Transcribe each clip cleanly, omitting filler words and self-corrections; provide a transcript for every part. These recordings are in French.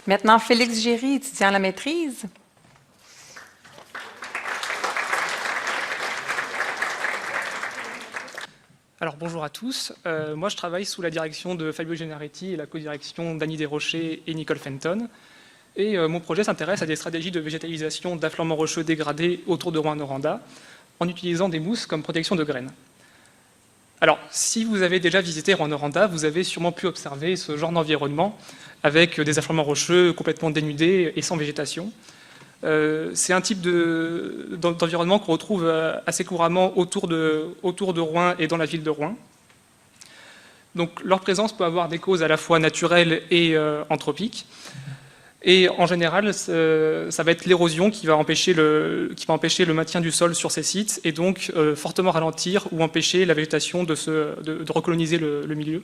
Maintenant, Félix Géry, étudiant à la maîtrise. Alors bonjour à tous, moi je travaille sous la direction de Fabio Gennaretti et la co-direction d'Annie Desrochers et Nicole Fenton. Et mon projet s'intéresse à des stratégies de végétalisation d'affleurements rocheux dégradés autour de Rouen-Noranda en utilisant des mousses comme protection de graines. Alors, si vous avez déjà visité Rouen-Noranda, vous avez sûrement pu observer ce genre d'environnement avec des affleurements rocheux complètement dénudés et sans végétation. C'est un type d'environnement qu'on retrouve assez couramment autour de Rouen et dans la ville de Rouen. Donc leur présence peut avoir des causes à la fois naturelles et anthropiques. Et en général, ça va être l'érosion qui va empêcher le maintien du sol sur ces sites et donc fortement ralentir ou empêcher la végétation de recoloniser le milieu.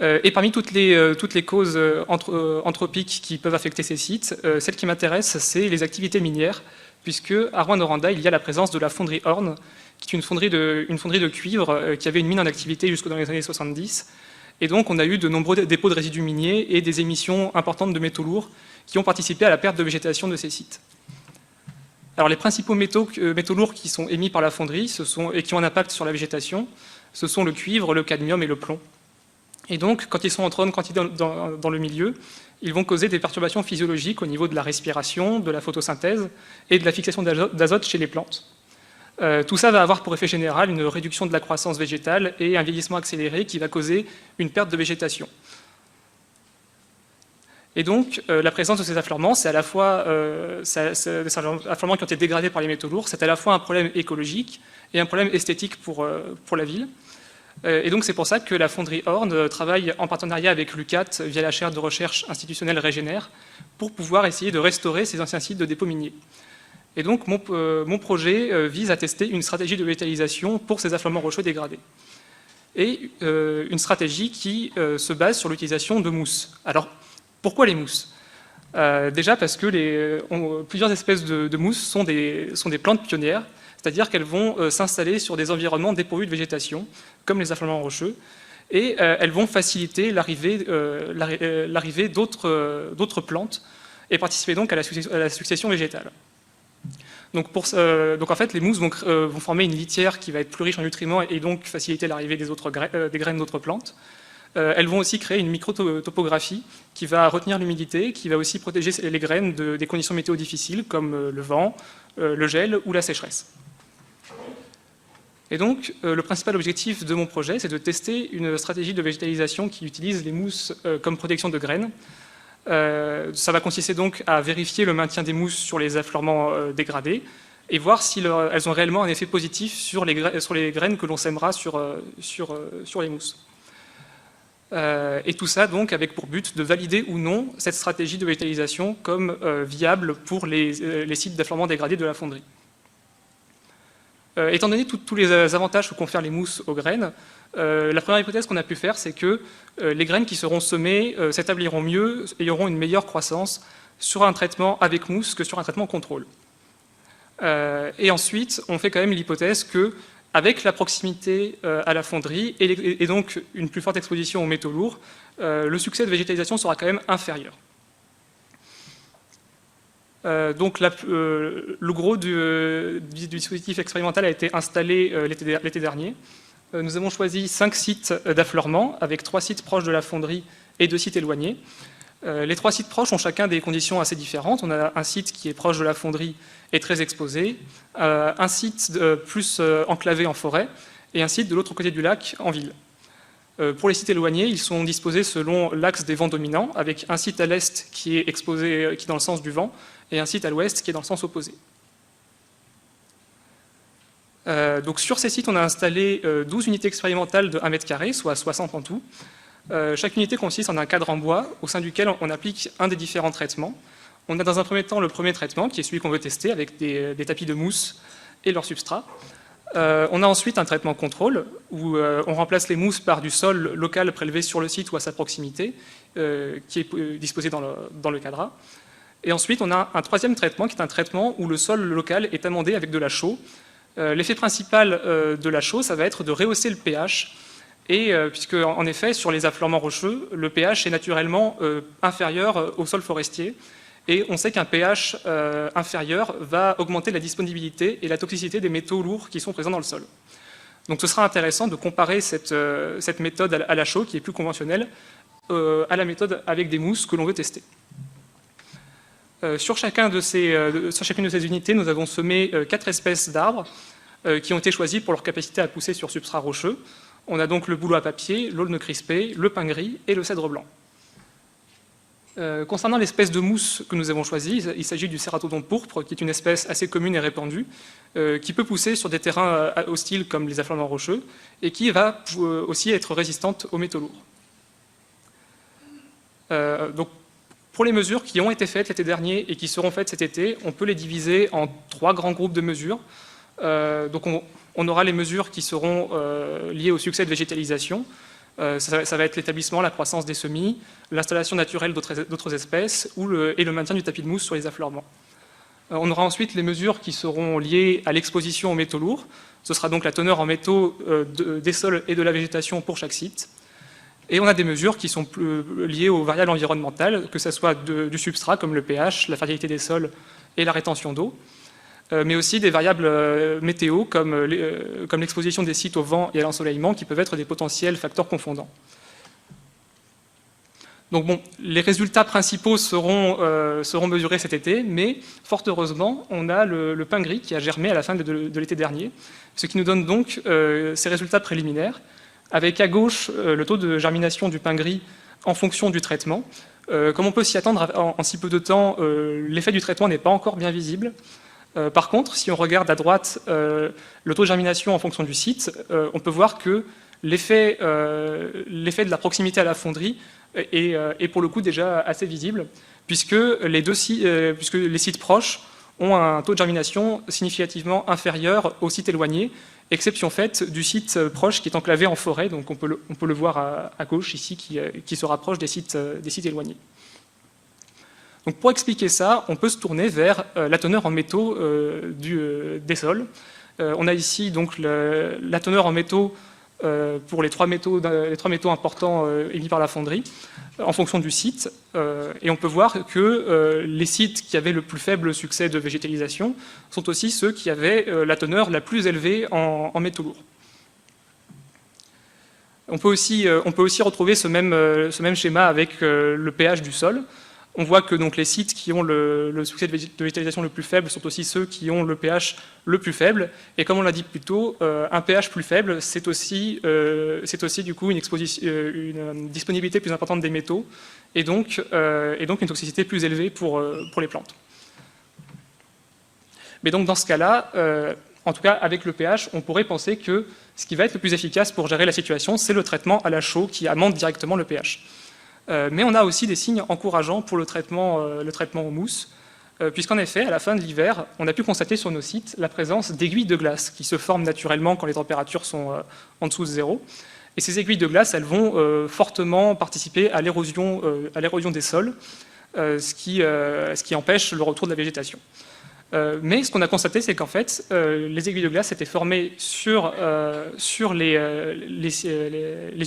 Et parmi toutes les causes anthropiques qui peuvent affecter ces sites, celle qui m'intéresse, c'est les activités minières, puisque à Rouen-Noranda, il y a la présence de la fonderie Horn, qui est une fonderie de cuivre qui avait une mine en activité jusque dans les années 70. Et donc, on a eu de nombreux dépôts de résidus miniers et des émissions importantes de métaux lourds qui ont participé à la perte de végétation de ces sites. Alors, les principaux métaux lourds qui sont émis par la fonderie et qui ont un impact sur la végétation, ce sont le cuivre, le cadmium et le plomb. Et donc, quand ils sont en trop grande quantité dans le milieu, ils vont causer des perturbations physiologiques au niveau de la respiration, de la photosynthèse et de la fixation d'azote chez les plantes. Tout ça va avoir pour effet général une réduction de la croissance végétale et un vieillissement accéléré qui va causer une perte de végétation. Et donc, la présence de ces affleurements, c'est à la fois des affleurements qui ont été dégradés par les métaux lourds, c'est à la fois un problème écologique et un problème esthétique pour la ville. Et donc c'est pour ça que la fonderie Horn travaille en partenariat avec l'UCAT via la chaire de recherche institutionnelle Régénère pour pouvoir essayer de restaurer ces anciens sites de dépôts miniers. Et donc mon projet vise à tester une stratégie de végétalisation pour ces affleurements rocheux dégradés. Et une stratégie qui se base sur l'utilisation de mousses. Alors pourquoi les mousses ? Déjà parce que plusieurs espèces de mousses sont des plantes pionnières, c'est-à-dire qu'elles vont s'installer sur des environnements dépourvus de végétation, comme les affleurements rocheux, et elles vont faciliter l'arrivée d'autres plantes et participer donc à la succession végétale. Donc en fait, les mousses vont former une litière qui va être plus riche en nutriments et donc faciliter l'arrivée des graines d'autres plantes. Elles vont aussi créer une microtopographie qui va retenir l'humidité, qui va aussi protéger les graines des conditions météo difficiles comme le vent, le gel ou la sécheresse. Et donc, le principal objectif de mon projet, c'est de tester une stratégie de végétalisation qui utilise les mousses comme protection de graines. Ça va consister donc à vérifier le maintien des mousses sur les affleurements dégradés et voir si elles ont réellement un effet positif sur les graines que l'on sèmera sur les mousses. Et tout ça donc avec pour but de valider ou non cette stratégie de végétalisation comme viable pour les sites d'affleurement dégradés de la fonderie. Étant donné tous les avantages que confèrent les mousses aux graines, la première hypothèse qu'on a pu faire, c'est que les graines qui seront semées s'établiront mieux et auront une meilleure croissance sur un traitement avec mousse que sur un traitement contrôle. Et ensuite, on fait quand même l'hypothèse que, avec la proximité à la fonderie et donc une plus forte exposition aux métaux lourds, le succès de végétalisation sera quand même inférieur. Donc le gros du dispositif expérimental a été installé l'été dernier. Nous avons choisi 5 sites d'affleurement, avec 3 sites proches de la fonderie et 2 sites éloignés. Les 3 sites proches ont chacun des conditions assez différentes. On a un site qui est proche de la fonderie et très exposé, un site plus enclavé en forêt, et un site de l'autre côté du lac en ville. Pour les sites éloignés, ils sont disposés selon l'axe des vents dominants, avec un site à l'est qui est exposé, qui est dans le sens du vent, et un site à l'ouest qui est dans le sens opposé. Donc sur ces sites, on a installé 12 unités expérimentales de 1 mètre carré, soit 60 en tout. Chaque unité consiste en un cadre en bois, au sein duquel on applique un des différents traitements. On a dans un premier temps le premier traitement, qui est celui qu'on veut tester, avec des tapis de mousse et leur substrat. On a ensuite un traitement contrôle, où on remplace les mousses par du sol local prélevé sur le site ou à sa proximité, qui est disposé dans le cadre. Et ensuite, on a un troisième traitement, qui est un traitement où le sol local est amendé avec de la chaux. L'effet principal de la chaux, ça va être de rehausser le pH Et puisque, en effet, sur les affleurements rocheux, le pH est naturellement inférieur au sol forestier. Et on sait qu'un pH inférieur va augmenter la disponibilité et la toxicité des métaux lourds qui sont présents dans le sol. Donc ce sera intéressant de comparer cette méthode à la chaux, qui est plus conventionnelle, à la méthode avec des mousses que l'on veut tester. Sur chacune de ces unités, nous avons semé 4 espèces d'arbres qui ont été choisis pour leur capacité à pousser sur substrat rocheux. On a donc le bouleau à papier, l'aulne crispé, le pin gris et le cèdre blanc. Concernant l'espèce de mousse que nous avons choisie, il s'agit du cératodon pourpre, qui est une espèce assez commune et répandue, qui peut pousser sur des terrains hostiles comme les affleurements rocheux, et qui va aussi être résistante aux métaux lourds. Donc, pour les mesures qui ont été faites l'été dernier et qui seront faites cet été, on peut les diviser en 3 grands groupes de mesures. Donc on aura les mesures qui seront liées au succès de végétalisation. Ça va être l'établissement, la croissance des semis, l'installation naturelle d'autres espèces et le maintien du tapis de mousse sur les affleurements. On aura ensuite les mesures qui seront liées à l'exposition aux métaux lourds. Ce sera donc la teneur en métaux des sols et de la végétation pour chaque site. Et on a des mesures qui sont liées aux variables environnementales, que ce soit du substrat comme le pH, la fertilité des sols et la rétention d'eau, mais aussi des variables météo comme l'exposition des sites au vent et à l'ensoleillement qui peuvent être des potentiels facteurs confondants. Donc bon, les résultats principaux seront mesurés cet été, mais fort heureusement, on a le pin gris qui a germé à la fin de l'été dernier, ce qui nous donne donc ces résultats préliminaires, avec à gauche le taux de germination du pin gris en fonction du traitement. Comme on peut s'y attendre en si peu de temps, l'effet du traitement n'est pas encore bien visible. Par contre, si on regarde à droite le taux de germination en fonction du site, on peut voir que l'effet de la proximité à la fonderie est pour le coup déjà assez visible, puisque les sites proches ont un taux de germination significativement inférieur au site éloigné, exception faite du site proche qui est enclavé en forêt, donc on peut le voir à gauche ici, qui se rapproche des sites éloignés. Donc pour expliquer ça, on peut se tourner vers la teneur en métaux des sols. On a ici donc la teneur en métaux pour les trois métaux importants émis par la fonderie, en fonction du site. Et on peut voir que les sites qui avaient le plus faible succès de végétalisation sont aussi ceux qui avaient la teneur la plus élevée en métaux lourds. On peut aussi retrouver ce même schéma avec le pH du sol. On voit que donc, les sites qui ont le succès de végétalisation le plus faible sont aussi ceux qui ont le pH le plus faible. Et comme on l'a dit plus tôt, un pH plus faible, c'est aussi du coup une disponibilité plus importante des métaux et donc une toxicité plus élevée pour les plantes. Mais donc dans ce cas-là, en tout cas avec le pH, on pourrait penser que ce qui va être le plus efficace pour gérer la situation, c'est le traitement à la chaux qui amende directement le pH. Mais on a aussi des signes encourageants pour le traitement aux mousses, puisqu'en effet, à la fin de l'hiver, on a pu constater sur nos sites la présence d'aiguilles de glace qui se forment naturellement quand les températures sont en dessous de zéro. Et ces aiguilles de glace, elles vont fortement participer à l'érosion des sols, ce qui empêche le retour de la végétation. Mais ce qu'on a constaté, c'est qu'en fait, les aiguilles de glace étaient formées sur les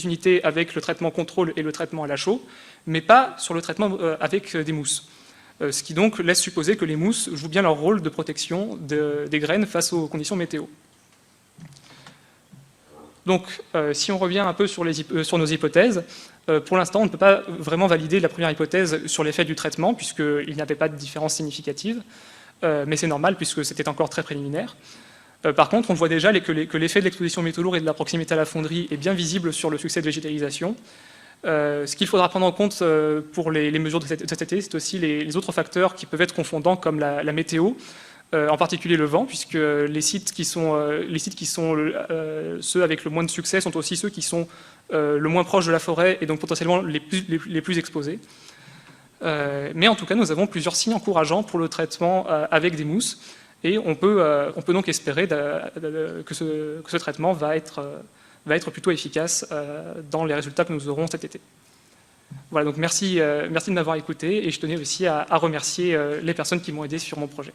unités avec le traitement contrôle et le traitement à la chaux, mais pas sur le traitement avec des mousses. Ce qui donc laisse supposer que les mousses jouent bien leur rôle de protection des graines face aux conditions météo. Donc, si on revient un peu sur nos hypothèses, pour l'instant, on ne peut pas vraiment valider la première hypothèse sur l'effet du traitement, puisqu'il n'y avait pas de différence significative. Mais c'est normal puisque c'était encore très préliminaire. Par contre, on voit déjà que l'effet de l'exposition aux métaux lourds et de la proximité à la fonderie est bien visible sur le succès de végétalisation. Ce qu'il faudra prendre en compte pour les mesures de cet été, c'est aussi les autres facteurs qui peuvent être confondants, comme la météo, en particulier le vent, puisque les sites qui sont ceux avec le moins de succès sont aussi ceux qui sont le moins proches de la forêt et donc potentiellement les plus exposés. Mais en tout cas, nous avons plusieurs signes encourageants pour le traitement avec des mousses, et on peut donc espérer que ce traitement va être plutôt efficace dans les résultats que nous aurons cet été. Voilà, donc merci de m'avoir écouté, et je tenais aussi à remercier les personnes qui m'ont aidé sur mon projet.